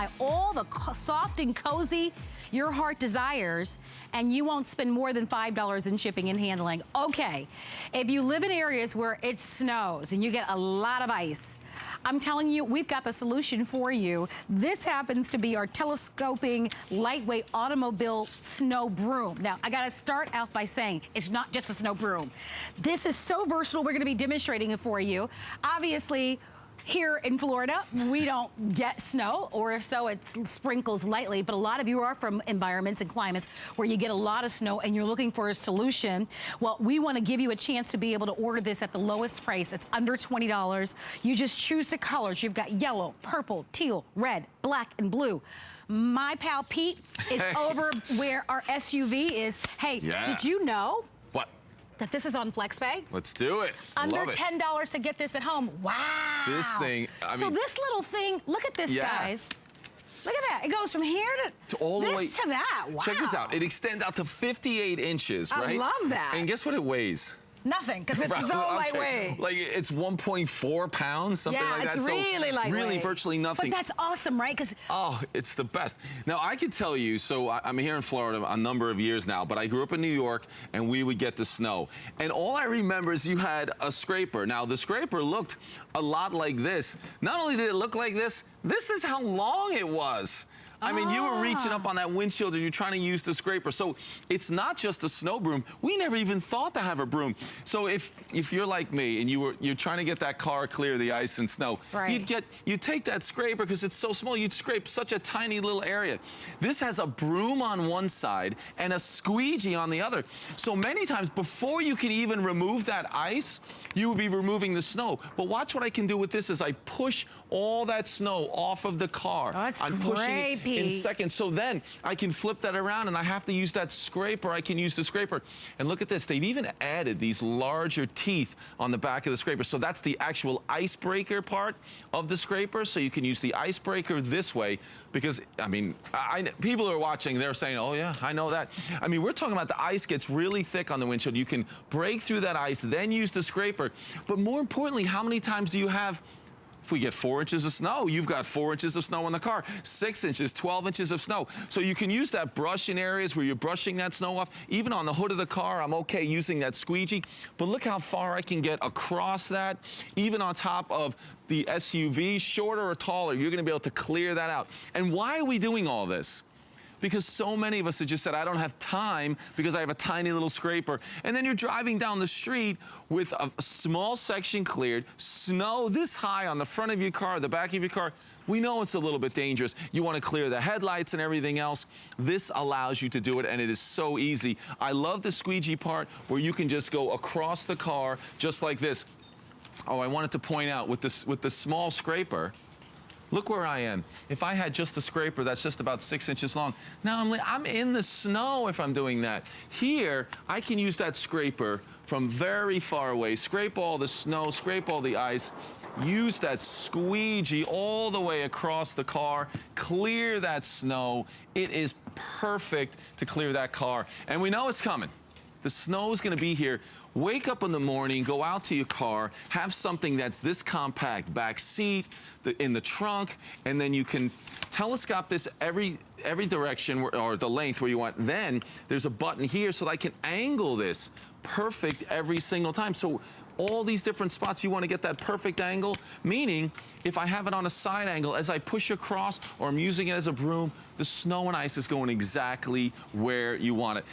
buy all the soft and cozy your heart desires, and you won't spend more than $5 in shipping and handling. Okay, if you live in areas where it snows and you get a lot of ice, I'm telling you, we've got the solution for you. This happens to be our telescoping, lightweight automobile snow broom. Now, I gotta start out by saying, it's not just a snow broom. This is so versatile, we're gonna be demonstrating it for you. Obviously, here in Florida, we don't get snow, or if so, it sprinkles lightly, but a lot of you are from environments and climates where you get a lot of snow and you're looking for a solution. Well, we wanna give you a chance to be able to order this at the lowest price. It's under $20. You just choose the colors. You've got yellow, purple, teal, red, black, and blue. My pal Pete is over where our SUV is. Hey, did you know that this is on FlexPay? Let's do it. Under $10 to get this at home. Wow. This thing, I mean. So this little thing, look at this, guys. Look at that. It goes from here to all the way to that. Wow. Check this out. It extends out to 58 inches, right? I love that. And guess what it weighs? Nothing, because it's so lightweight. Like it's 1.4 pounds, something like that. Yeah, it's really lightweight. Really virtually nothing. But that's awesome, right? Because oh, it's the best. Now, I can tell you, so I'm here in Florida a number of years now, but I grew up in New York, and we would get the snow. And all I remember is you had a scraper. Now, the scraper looked a lot like this. Not only did it look like this is how long it was. I mean, you were reaching up on that windshield and you're trying to use the scraper. So it's not just a snow broom. We never even thought to have a broom. So if you're like me and you're trying to get that car clear of the ice and snow, you'd take that scraper because it's so small, you'd scrape such a tiny little area. This has a broom on one side and a squeegee on the other. So many times before you can even remove that ice, you would be removing the snow. But watch what I can do with this is I push all that snow off of the car. Oh, that's I'm pushing it Pete. in seconds. So then I can flip that around and I have to use that scraper. I can use the scraper. And look at this. They've even added these larger teeth on the back of the scraper. So that's the actual icebreaker part of the scraper. So you can use the icebreaker this way because, I mean, people are watching, they're saying, oh yeah, I know that. I mean, we're talking about the ice gets really thick on the windshield. You can break through that ice, then use the scraper. But more importantly, how many times do you have, if we get 4 inches of snow, you've got 4 inches of snow in the car, 6 inches, 12 inches of snow. So you can use that brush in areas where you're brushing that snow off. Even on the hood of the car, I'm okay using that squeegee. But look how far I can get across that. Even on top of the SUV, shorter or taller, you're gonna be able to clear that out. And why are we doing all this? Because so many of us have just said, I don't have time because I have a tiny little scraper. And then you're driving down the street with a small section cleared, snow this high on the front of your car, the back of your car. We know it's a little bit dangerous. You want to clear the headlights and everything else. This allows you to do it, and it is so easy. I love the squeegee part where you can just go across the car just like this. Oh, I wanted to point out with the small scraper, look where I am. If I had just a scraper that's just about 6 inches long, now I'm in the snow if I'm doing that. Here, I can use that scraper from very far away, scrape all the snow, scrape all the ice, use that squeegee all the way across the car, clear that snow. It is perfect to clear that car. And we know it's coming. The snow is gonna be here. Wake up in the morning, go out to your car, have something that's this compact, back seat, in the trunk, and then you can telescope this every direction or the length where you want. Then there's a button here so that I can angle this perfect every single time. So all these different spots, you want to get that perfect angle, meaning if I have it on a side angle, as I push across or I'm using it as a broom, the snow and ice is going exactly where you want it.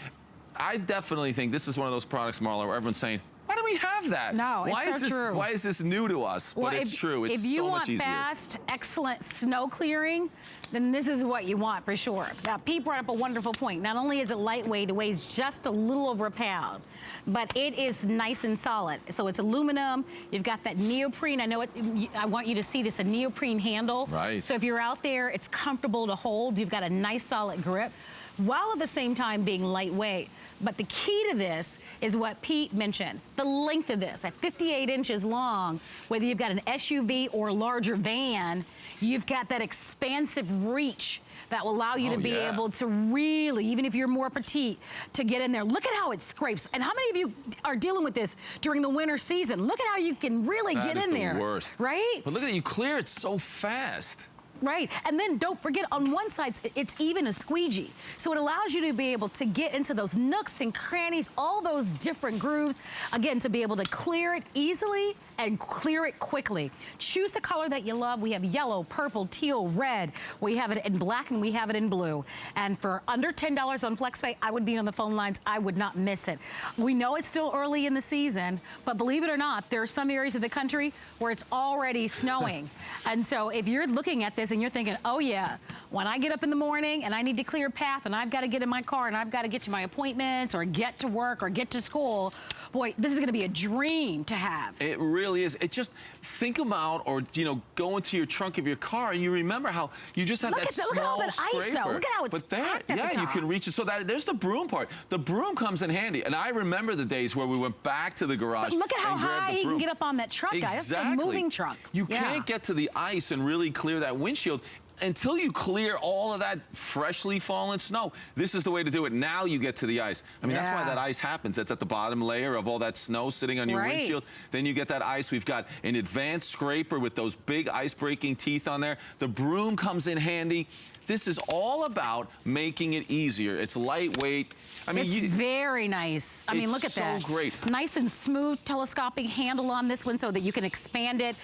I definitely think this is one of those products, Marla, where everyone's saying, why do we have that? No, it's so true. Why is this new to us? Well, but it's true. It's so much easier. If you want fast, excellent snow clearing, then this is what you want for sure. Now, Pete brought up a wonderful point. Not only is it lightweight, it weighs just a little over a pound, but it is nice and solid. So it's aluminum. You've got that neoprene. I want you to see this, a neoprene handle. Right. So if you're out there, it's comfortable to hold. You've got a nice solid grip, while at the same time being lightweight. But the key to this is what Pete mentioned, the length of this, at 58 inches long, whether you've got an SUV or larger van, you've got that expansive reach that will allow you to be able to really, even if you're more petite, to get in there. Look at how it scrapes. And how many of you are dealing with this during the winter season? Look at how you can really get in there. That is the worst. Right? But look at it, you clear it so fast. Right, and then don't forget, on one side, it's even a squeegee. So it allows you to be able to get into those nooks and crannies, all those different grooves, again, to be able to clear it easily and clear it quickly. Choose the color that you love. We have yellow, purple, teal, red. We have it in black and we have it in blue. And for under $10 on FlexPay, I would be on the phone lines. I would not miss it. We know it's still early in the season, but believe it or not, there are some areas of the country where it's already snowing. And so if you're looking at this and you're thinking, oh yeah, when I get up in the morning and I need to clear a path and I've got to get in my car and I've got to get to my appointments or get to work or get to school, boy, this is going to be a dream to have. It really is. It just, think about, or, you know, go into your trunk of your car and you remember how you just have that small Look at all that scraper. ice, though. Look at how it's packed at the top. You can reach it. So there's the broom part. The broom comes in handy. And I remember the days where we went back to the garage. But look at how high he can get up on that truck, guys. Exactly. That's a moving truck. You can't get to the ice and really clear that windshield until you clear all of that freshly fallen snow. This is the way to do it. Now you get to the ice. I mean, that's why that ice happens. That's at the bottom layer of all that snow sitting on your windshield. Then you get that ice. We've got an advanced scraper with those big ice-breaking teeth on there. The broom comes in handy. This is all about making it easier. It's lightweight. I mean, it's very nice. I mean, look at that. It's so great. Nice and smooth telescopic handle on this one so that you can expand it.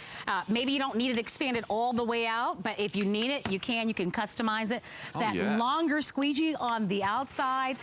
Maybe you don't need it expanded all the way out, but if you need it, you can customize it. That longer squeegee on the outside,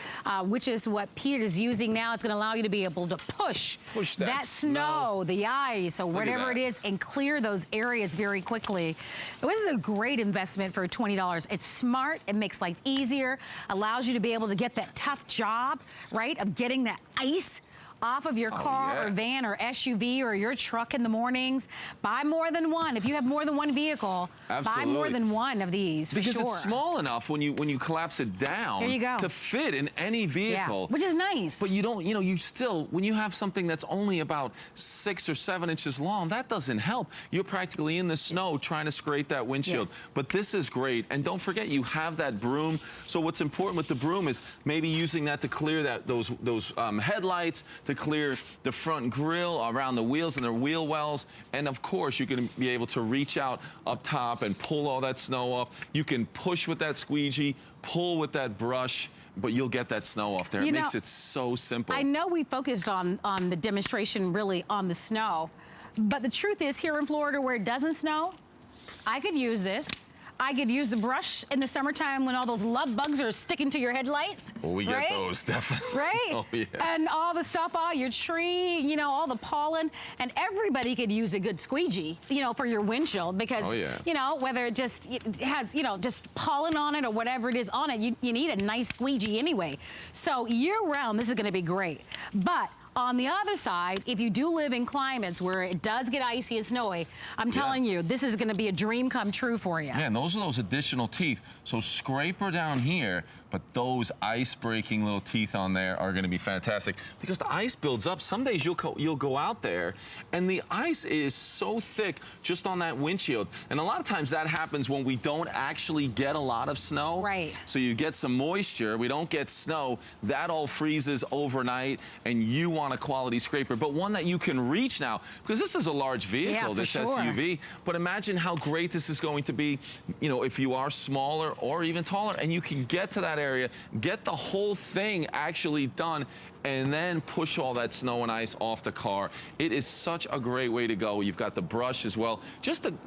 which is what Pete is using now, it's going to allow you to be able to push that snow, the ice, or whatever it is, and clear those areas very quickly. This is a great investment for $20. It's smart. It makes life easier, allows you to be able to get that tough job, right, of getting that ice off of your car or van or SUV or your truck in the mornings. Buy more than one. If you have more than one vehicle, buy more than one of these, because it's small enough when you collapse it down to fit in any vehicle. Which is nice. But you don't, you know, you still, when you have something that's only about 6 or 7 inches long, that doesn't help. You're practically in the snow trying to scrape that windshield. But this is great. And don't forget, you have that broom. So what's important with the broom is maybe using that to clear those headlights, to clear the front grille around the wheels and their wheel wells. And of course, you're going to be able to reach out up top and pull all that snow off. You can push with that squeegee, pull with that brush, but you'll get that snow off there. It makes it so simple. I know we focused on the demonstration really on the snow, but the truth is, here in Florida where it doesn't snow, I could use this. I could use the brush in the summertime when all those love bugs are sticking to your headlights. Well, we get those, definitely. Right? Oh, yeah. And all the stuff on your tree, you know, all the pollen. And everybody could use a good squeegee, you know, for your windshield because, you know, whether it has, you know, just pollen on it or whatever it is on it, you need a nice squeegee anyway. So year round, this is going to be great. But on the other side, if you do live in climates where it does get icy and snowy, I'm telling you, this is going to be a dream come true for you. Yeah, and those are those additional teeth. So scraper down here, but those ice-breaking little teeth on there are going to be fantastic because the ice builds up. Some days you'll go out there, and the ice is so thick just on that windshield. And a lot of times that happens when we don't actually get a lot of snow. Right. So you get some moisture, we don't get snow, that all freezes overnight, and you want a quality scraper, but one that you can reach now, because this is a large vehicle, this SUV. But imagine how great this is going to be, you know, if you are smaller or even taller, and you can get to that area, get the whole thing actually done, and then push all that snow and ice off the car. It is such a great way to go. You've got the brush as well.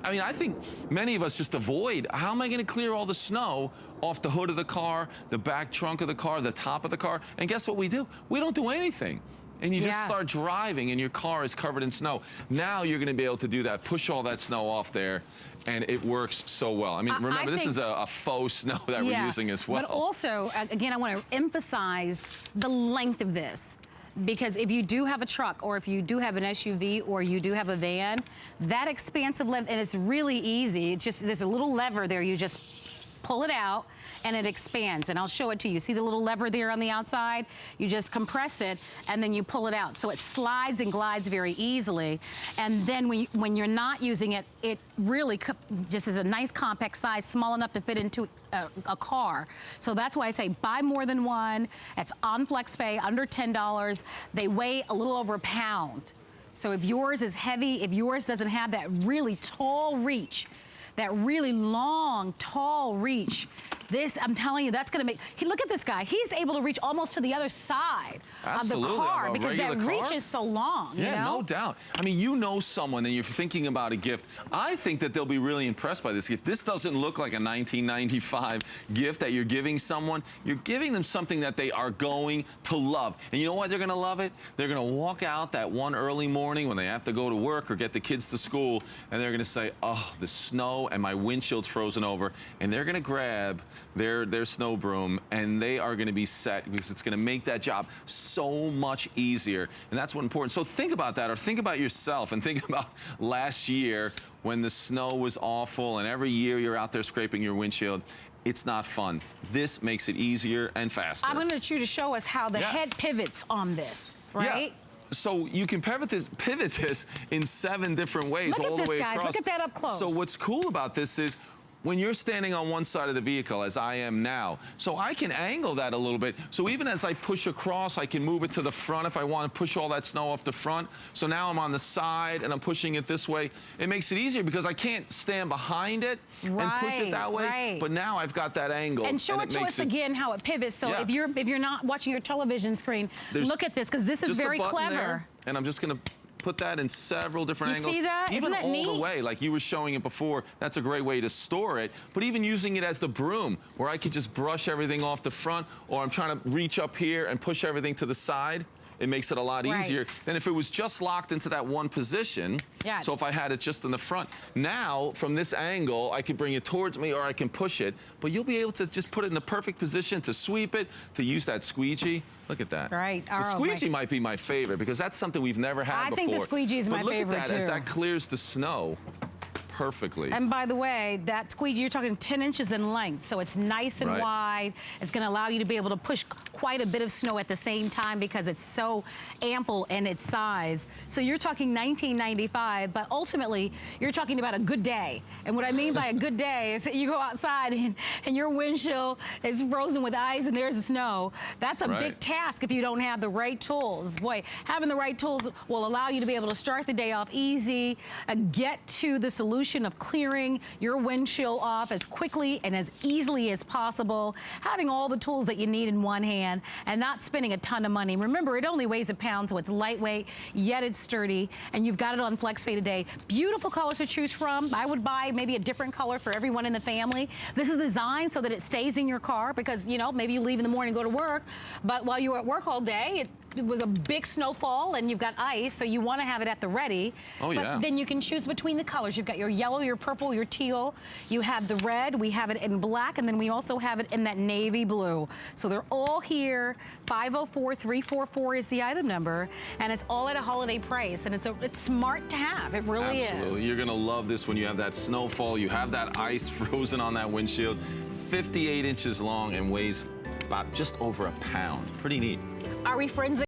I mean, I think many of us just avoid, how am I going to clear all the snow off the hood of the car, the back trunk of the car, the top of the car? And guess what we do? We don't do anything. And you just start driving and your car is covered in snow. Now you're going to be able to do that, push all that snow off there, and it works so well. I mean, remember, this is a faux snow that we're using as well. But also, again, I want to emphasize the length of this. Because if you do have a truck, or if you do have an SUV, or you do have a van, that expansive length, and it's really easy. It's just, there's a little lever there. You just pull it out and it expands, and I'll show it to you. See the little lever there on the outside? You just compress it and then you pull it out. So it slides and glides very easily. And then when you're not using it, it really just is a nice compact size, small enough to fit into a car. So that's why I say buy more than one. It's on FlexPay, under $10. They weigh a little over a pound. So if yours is heavy, if yours doesn't have that really tall reach, that really long, tall reach. This, I'm telling you, that's gonna make, look at this guy. He's able to reach almost to the other side of the car because that reach is so long, yeah, you know? no doubt. I mean, you know someone and you're thinking about a gift. I think that they'll be really impressed by this gift. This doesn't look like a 1995 gift that you're giving someone. You're giving them something that they are going to love. And you know why they're gonna love it? They're gonna walk out that one early morning when they have to go to work or get the kids to school, and they're gonna say, oh, the snow and my windshield's frozen over, and they're gonna grab their snow broom, and they are going to be set because it's going to make that job so much easier. And that's what's important. So think about that, or think about yourself, and think about last year when the snow was awful and every year you're out there scraping your windshield. It's not fun. This makes it easier and faster. I'm going to let you to show us how the head pivots on this, right? Yeah. So you can pivot this in 7 different ways all the way across. Look at that up close. So what's cool about this is when you're standing on one side of the vehicle, as I am now, so I can angle that a little bit. So even as I push across, I can move it to the front if I want to push all that snow off the front. So now I'm on the side and I'm pushing it this way. It makes it easier because I can't stand behind it and push it that way. But now I've got that angle. And show it to us again how it pivots. So if you're not watching your television screen, look at this, because this is very clever. There, and I'm just going to put that in several different angles. You see that? Even Isn't that all neat? the way, like you were showing it before, that's a great way to store it. But even using it as the broom, where I could just brush everything off the front, or I'm trying to reach up here and push everything to the side, it makes it a lot easier than if it was just locked into that one position. Yeah. So if I had it just in the front. Now, from this angle, I could bring it towards me or I can push it, but you'll be able to just put it in the perfect position to sweep it, to use that squeegee. Look at that. Right. The squeegee might be my favorite because that's something we've never had before. I think the squeegee is my favorite, But look at that, too. as that clears the snow perfectly. And by the way, that squeegee, you're talking 10 inches in length, so it's nice and wide. It's going to allow you to be able to push quite a bit of snow at the same time because it's so ample in its size. So you're talking $19.95, but ultimately you're talking about a good day. And what I mean by a good day is that you go outside and your windshield is frozen with ice and there's the snow. That's a big task if you don't have the right tools. Boy, having the right tools will allow you to be able to start the day off easy, get to the solution of clearing your windshield off as quickly and as easily as possible, having all the tools that you need in one hand and not spending a ton of money. Remember, it only weighs a pound, so it's lightweight, yet it's sturdy, and you've got it on FlexPay today. Beautiful colors to choose from. I would buy maybe a different color for everyone in the family. This is designed so that it stays in your car because, you know, maybe you leave in the morning and go to work, but while you're at work all day, it was a big snowfall and you've got ice, so you want to have it at the ready. But then you can choose between the colors. You've got your yellow, your purple, your teal. You have the red. We have it in black, and then we also have it in that navy blue. So they're all here. 504-344 is the item number, and it's all at a holiday price, and it's smart to have. It really is. Absolutely. You're going to love this when you have that snowfall. You have that ice frozen on that windshield. 58 inches long and weighs about just over a pound. Pretty neat. Are we friends?